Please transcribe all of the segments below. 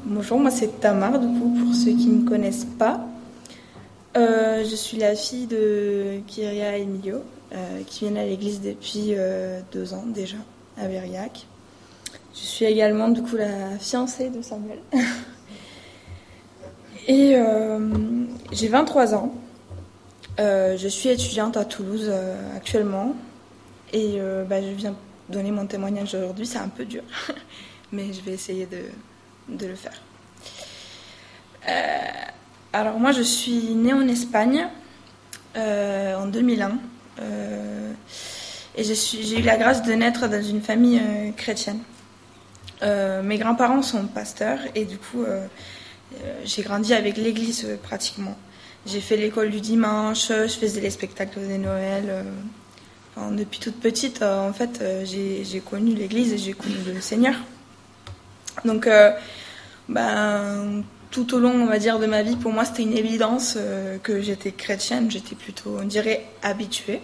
Bonjour, moi c'est Tamar, du coup, pour ceux qui ne me connaissent pas. Je suis la fille de Kyria et Emilio, qui viennent à l'église depuis 2 ans déjà, à Vériac. Je suis également du coup la fiancée de Samuel. Et j'ai 23 ans. Je suis étudiante à Toulouse actuellement. Et je viens donner mon témoignage aujourd'hui, c'est un peu dur, mais je vais essayer de le faire. Alors moi je suis née en Espagne en 2001 et j'ai eu la grâce de naître dans une famille chrétienne. Mes grands-parents sont pasteurs et du coup j'ai grandi avec l'église pratiquement. J'ai fait l'école du dimanche, je faisais les spectacles de Noël. Depuis toute petite, en fait, j'ai connu l'église et j'ai connu le Seigneur. Donc, tout au long, on va dire, de ma vie, pour moi, c'était une évidence que j'étais chrétienne. J'étais plutôt, on dirait, habituée.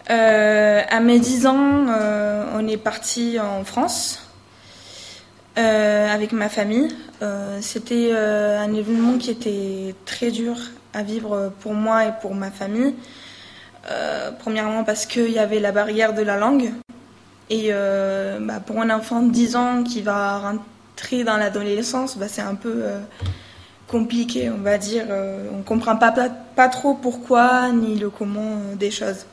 À mes 10 ans, on est parti en France avec ma famille. C'était un événement qui était très dur à vivre pour moi et pour ma famille. Premièrement parce qu'il y avait la barrière de la langue. Et pour un enfant de 10 ans qui va rentrer dans l'adolescence, c'est un peu compliqué, on va dire. On ne comprend pas trop pourquoi ni le comment des choses.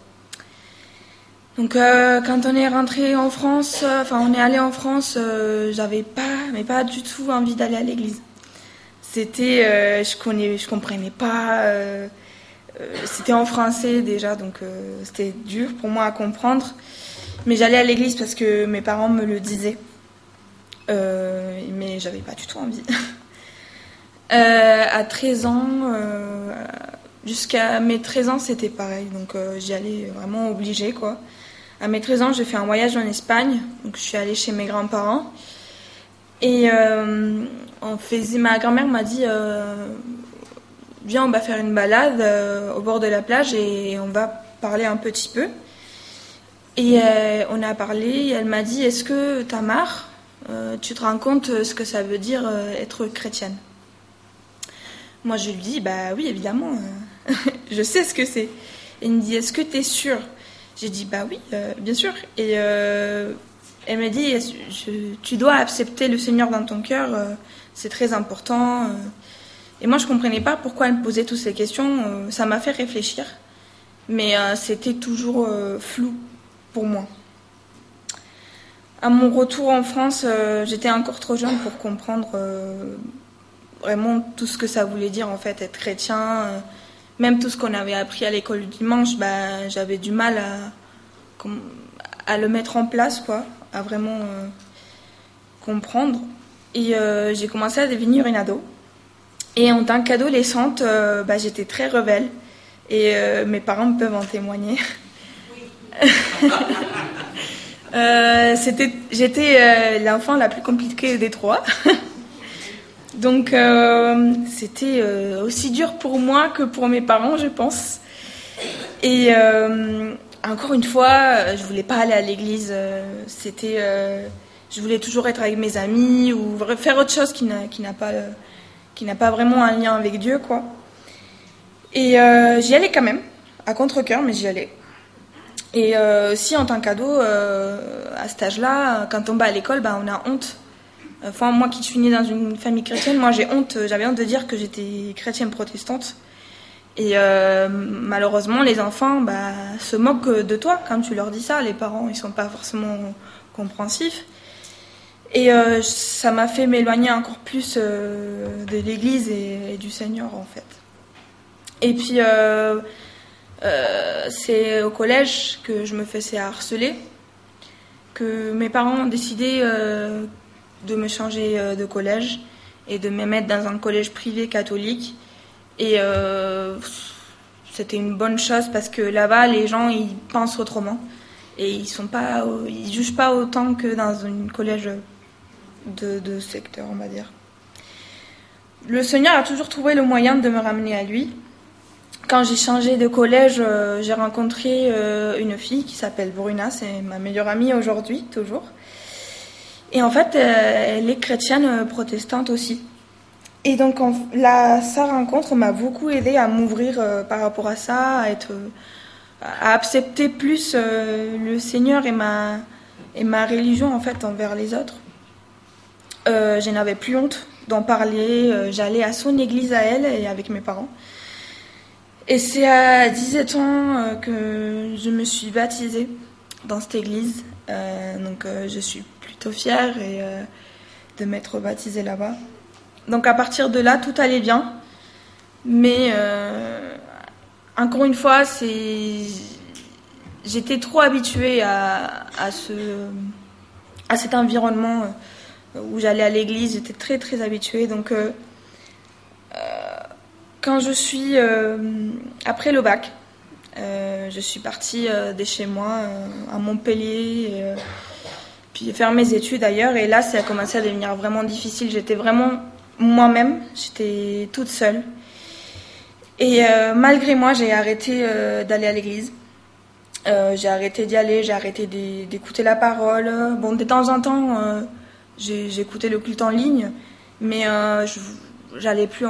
Donc quand on est rentré en France, on est allé en France, j'avais pas du tout envie d'aller à l'église. C'était, je comprenais pas. C'était en français déjà, donc c'était dur pour moi à comprendre. Mais j'allais à l'église parce que mes parents me le disaient. Mais j'avais pas du tout envie. À 13 ans, jusqu'à mes 13 ans, c'était pareil. Donc j'y allais vraiment obligée, quoi. À mes 13 ans, j'ai fait un voyage en Espagne. Donc je suis allée chez mes grands-parents. Et ma grand-mère m'a dit... viens, on va faire une balade au bord de la plage et on va parler un petit peu. Et on a parlé et elle m'a dit, est-ce que Tamar, tu te rends compte ce que ça veut dire être chrétienne? Moi je lui dis, bah oui évidemment, je sais ce que c'est. Et elle me dit, est-ce que tu es sûre? J'ai dit, bah oui, bien sûr. Et elle m'a dit, tu dois accepter le Seigneur dans ton cœur, c'est très important. Et moi, je ne comprenais pas pourquoi elle me posait toutes ces questions. Ça m'a fait réfléchir. Mais c'était toujours flou pour moi. À mon retour en France, j'étais encore trop jeune pour comprendre vraiment tout ce que ça voulait dire, en fait, être chrétien. Même tout ce qu'on avait appris à l'école du dimanche, j'avais du mal à le mettre en place, quoi, à vraiment comprendre. Et j'ai commencé à devenir une ado. Et en tant qu'adolescente, j'étais très rebelle. Et mes parents peuvent en témoigner. Oui. J'étais l'enfant la plus compliquée des trois. Donc c'était aussi dur pour moi que pour mes parents, je pense. Et encore une fois, je voulais pas aller à l'église. Je voulais toujours être avec mes amis ou faire autre chose qui n'a pas vraiment un lien avec Dieu, quoi. Et j'y allais quand même, à contre-cœur, mais j'y allais. Et aussi en tant qu'ado, à cet âge-là, quand on va à l'école, on a honte. Enfin, moi qui suis née dans une famille chrétienne, j'avais honte de dire que j'étais chrétienne protestante. Et malheureusement, les enfants se moquent de toi quand tu leur dis ça. Les parents, ils sont pas forcément compréhensifs. Et ça m'a fait m'éloigner encore plus de l'église et du Seigneur, en fait. Et puis, c'est au collège que je me faisais harceler, que mes parents ont décidé de me changer de collège et de me mettre dans un collège privé catholique. Et c'était une bonne chose parce que là-bas, les gens, ils pensent autrement. Et ils jugent pas autant que dans un collège de secteur, on va dire. Le Seigneur a toujours trouvé le moyen de me ramener à lui. Quand j'ai changé de collège, j'ai rencontré une fille qui s'appelle Bruna, c'est ma meilleure amie aujourd'hui, toujours. Et en fait, elle est chrétienne protestante aussi. Et donc, sa rencontre m'a beaucoup aidée à m'ouvrir par rapport à ça, à accepter plus le Seigneur et ma religion, en fait, envers les autres. Je n'avais plus honte d'en parler. J'allais à son église à elle et avec mes parents. Et c'est à 17 ans que je me suis baptisée dans cette église. Donc, je suis plutôt fière de m'être baptisée là-bas. Donc à partir de là, tout allait bien. Mais encore une fois, j'étais trop habituée à cet environnement où j'allais à l'église. J'étais très très habituée. Donc quand je suis après le bac, je suis partie de chez moi à Montpellier, puis faire mes études ailleurs. Et là, ça a commencé à devenir vraiment difficile. J'étais vraiment moi-même, j'étais toute seule. Et malgré moi, j'ai arrêté d'aller à l'église. J'ai arrêté d'y aller, j'ai arrêté d'écouter la parole. Bon, de temps en temps, j'écoutais le culte en ligne, mais j'allais plus.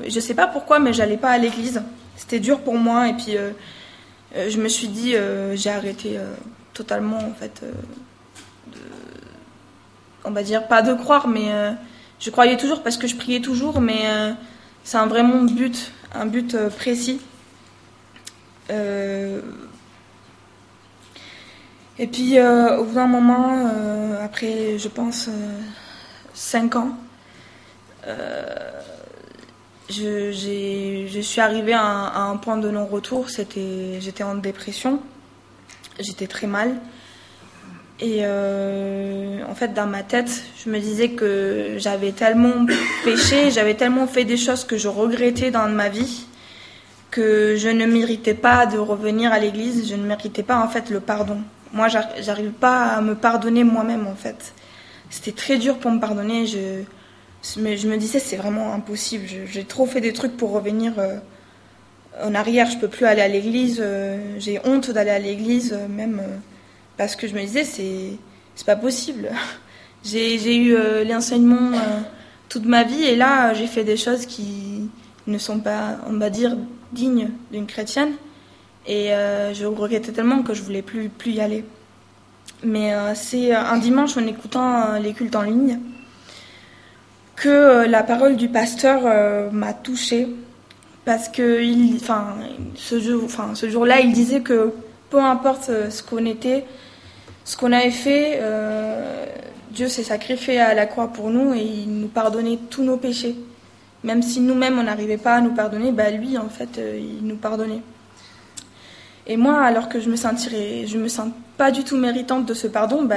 Je sais pas pourquoi, mais j'allais pas à l'église. C'était dur pour moi, et puis je me suis dit, j'ai arrêté totalement, en fait, on va dire pas de croire, mais je croyais toujours parce que je priais toujours, mais c'est un but précis. Et puis au bout d'un moment, après je pense 5 ans, je suis arrivée à un point de non-retour. J'étais en dépression, j'étais très mal. Et en fait, dans ma tête, je me disais que j'avais tellement péché, j'avais tellement fait des choses que je regrettais dans ma vie, que je ne méritais pas de revenir à l'église, je ne méritais pas en fait le pardon. Moi, j'arrive pas à me pardonner moi-même en fait. C'était très dur pour me pardonner. Je me disais c'est vraiment impossible. J'ai trop fait des trucs pour revenir en arrière. Je peux plus aller à l'église. J'ai honte d'aller à l'église même. Parce que je me disais, c'est pas possible. J'ai eu l'enseignement toute ma vie, et là, j'ai fait des choses qui ne sont pas, on va dire, dignes d'une chrétienne. Et je regrettais tellement que je voulais plus y aller. Mais c'est un dimanche, en écoutant les cultes en ligne, que la parole du pasteur m'a touchée. Parce que ce jour-là, il disait que peu importe ce qu'on était, ce qu'on avait fait, Dieu s'est sacrifié à la croix pour nous et il nous pardonnait tous nos péchés. Même si nous-mêmes on n'arrivait pas à nous pardonner, lui en fait il nous pardonnait. Et moi, alors que je me sens pas du tout méritante de ce pardon,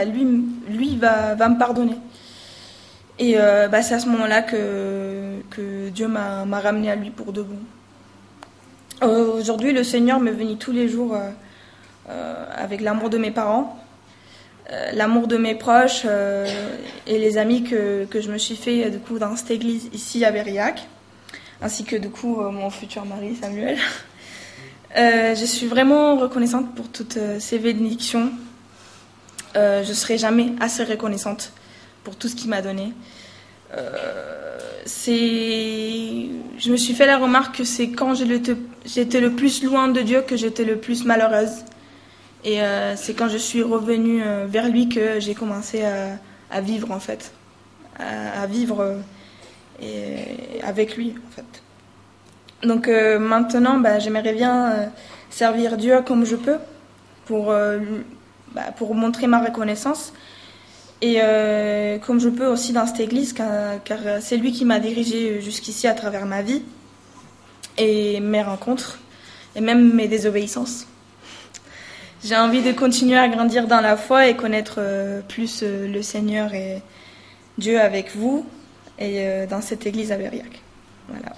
lui va me pardonner. Et c'est à ce moment-là que Dieu m'a ramené à lui pour de bon. Aujourd'hui, le Seigneur m'est venu tous les jours avec l'amour de mes parents, l'amour de mes proches et les amis que je me suis fait du coup dans cette église ici à Berriac, ainsi que du coup mon futur mari Samuel. Je suis vraiment reconnaissante pour toutes ces bénédictions. Je serai jamais assez reconnaissante pour tout ce qu'il m'a donné. Je me suis fait la remarque que c'est quand j'étais le plus loin de Dieu que j'étais le plus malheureuse. Et c'est quand je suis revenue vers lui que j'ai commencé à vivre en fait, à vivre avec lui en fait. Donc maintenant, j'aimerais bien servir Dieu comme je peux pour montrer ma reconnaissance et comme je peux aussi dans cette église car c'est lui qui m'a dirigée jusqu'ici à travers ma vie et mes rencontres et même mes désobéissances. J'ai envie de continuer à grandir dans la foi et connaître plus le Seigneur et Dieu avec vous et dans cette église à Berriac. Voilà.